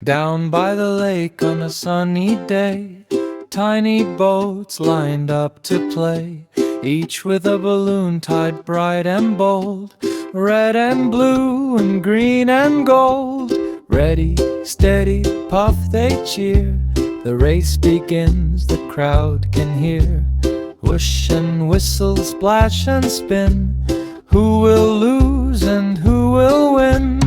Down by the lake on a sunny day, tiny boats lined up to play, each with a balloon tied bright and bold, red and blue and green and gold. Ready, steady, puff, they cheer. The race begins, the crowd can hear. Whoosh and whistle, splash and spin. Who will lose and who will win?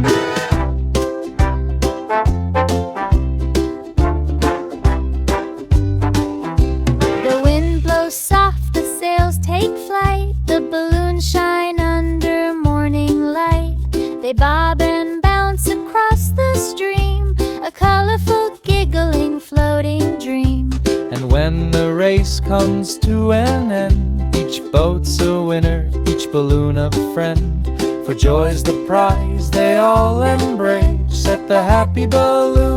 The wind blows soft, the sails take flight. The balloons shine under morning light. They bob and bounce across the stream, a colorful, giggling, floating dream. And when the race comes to an end, each boat's a winner, each balloon a friend. For joy's the prize they all embrace. Set the happy balloon